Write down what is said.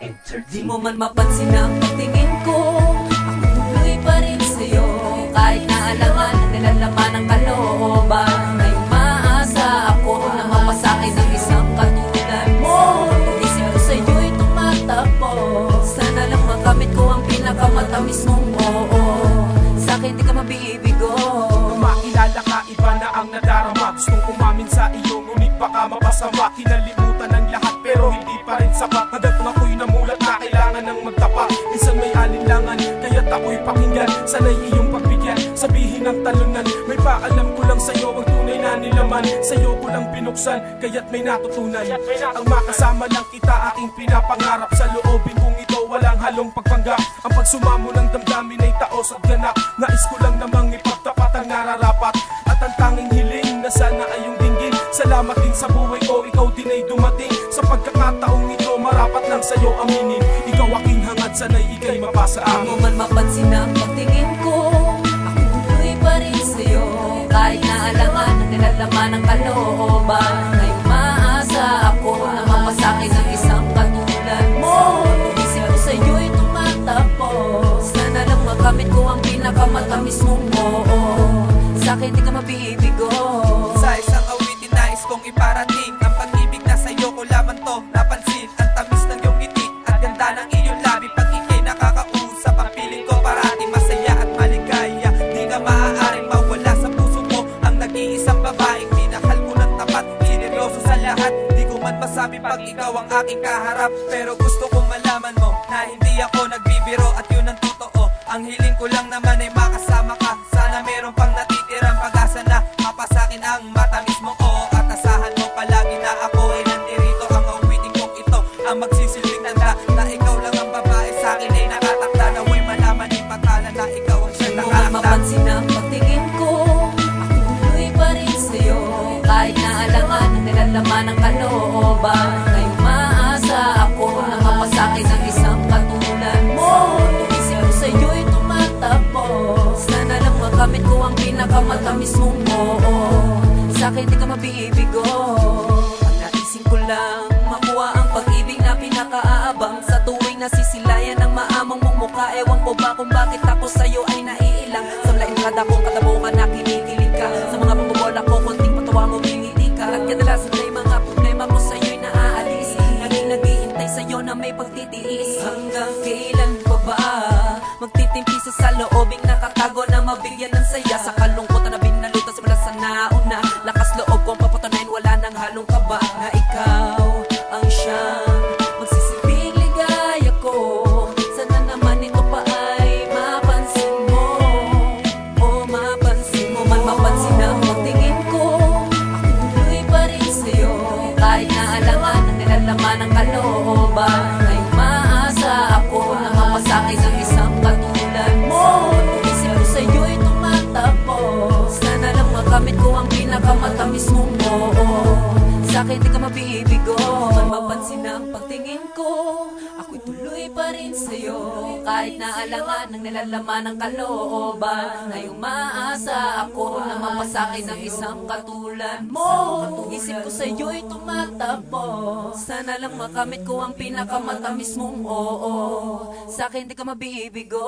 Di mo man mapansin ang pagtingin ko, ako tuloy pa rin sa'yo. Kahit na alangan ang nilalaman ng kalooban, ngayong maasa ako na mapasakay ng isang katulad mo. Isip ko sa'yo'y tumatakbo, sana lang makamit ko ang pinakamatamis mong oo. Sa'kin di ka mabibigo. Nung makilala ka, iba na ang nadarama. Gustong umamin sa iyo, ngunit baka mapasama. Kinalimutan ang lahat pero hindi pa rin sapat. Hanggat ako'y namulat na kailangan ng magtapa. Minsan may alinlangan, kaya't ako'y pakinggan. Sana'y iyong pagbigyan, sabihin ang talunan. May paalam ko lang sa'yo ang tunay na nilaman. Sa'yo ko lang binuksan, kaya't may natutunan. Ang makasama lang kita aking pinapangarap. Sa loobin kong ito walang halong pagpanggap. Ang pagsumamo ng damdamin ay taos at ganap. Nais ko lang namang ipagtapat ang nararapat. At ang tanging hiling na sana ay iyong dinggin. Salamat din sa buhay ko, ikaw din ay dumating. Sa pagkakataong ito, marapat lang sa'yo aminin. Ikaw aking hangad, sana'y ika'y mapasa akin. Di mo man mapansin ang pagtingin ko, ako tuloy pa rin sa'yo. Kahit na alangan ang nilalaman ng kalooban, ngayong maasa ako na mapasakay ng isang katulad mo. Isip ko sa'yo'y tumatakbo, sana lang makamit ko ang pinakamatamis mong oo. Sa'kin di ka mabibigo. Sa isang awitin nais kong iparating ang pag-ibig na sa'yo ko laban to napansin. Ang tamis ng iyong ngiti at ganda ng iyong labi. Pag ika'y nakakausap ang piling ko parati masaya at maligaya. Di ka maaaring mawala sa puso ko. Ang nag-iisang babaeng minahal ko ng tapat, sineryoso sa lahat. Di ko man masabi pag ikaw ang aking kaharap, pero gusto kong malaman mo na hindi ako nagbibiro at yun ang totoo. Ang hiling ko lang naman ay makasama ka. Sana meron pang natitirang pag-asa na mapasakin ang matamis mo oo. At asahan mo palagi na ako ay nandirito. Ang awiting kong ito ang magsisilbing tanda na ikaw lang ang babae sa'kin ay nakatakda. Naway malaman ni patala na ikaw ang siyang Di mo man nakatakda. mapansin ang pagtingin ko, ako tuloy pa rin sa'yo. Kahit na alangan ang nilalaman ng kalooban, ngayong maasa ako na mapasakay ng isang katulad mo. Isip ko sa'yo'y tumatakbo, sana lang makamit ko ang pinakamatamis mong oo. Sa'kin di ka mabibigo. Ang naisin ko lang makuha ang pag-ibig na pinakaaabang. Sa tuwing nasisilayan ng maamong mong mukha, ewan ko ba kung bakit ako sa'yo ay naiilang. Sa malaking kada kong katabukan na kinikilig ka. Sa mga pagbobola ko, konting patawa mo, ngingiti ka. At kadalasan ay mga problema ko sa'yo'y naaalis. Laging nag-iintay sa'yo na may pagtitiis. Hanggang kailan pa ba magtitimpisa sa loobing nakatago na mabigyan ng saya? Sa kalungkutan na binalutan simula sa nauna, lakas loob kong papatunayan wala nang halong kaba na ikaw ang siyang magsisilbing ligaya ko. Sana naman ito pa ay mapansin mo, o mapansin mo man mapansin ang pagtingin ko. Ako tuloy pa rin sa'yo, kahit na alangan ang nilalaman ng kalooban, ngayong maasa ako na mapasakay ng isang katulad mo. Isip ko sa'yo'y tumatakbo, sana lang makamit ko ang pinakamatamis mong oo. Sa'kin di ka mabibigo. Man mapansin ang pagtingin ko, ako'y tuloy pa rin sa'yo. Kahit na alangan ang nilalaman ng kalooban, ngayong maasa ako na mapasakay ng isang katulad mo. Isip ko sa'yo'y tumatakbo, sana lang makamit ko ang pinakamatamis mong oo. Sa'kin di ka mabibigo.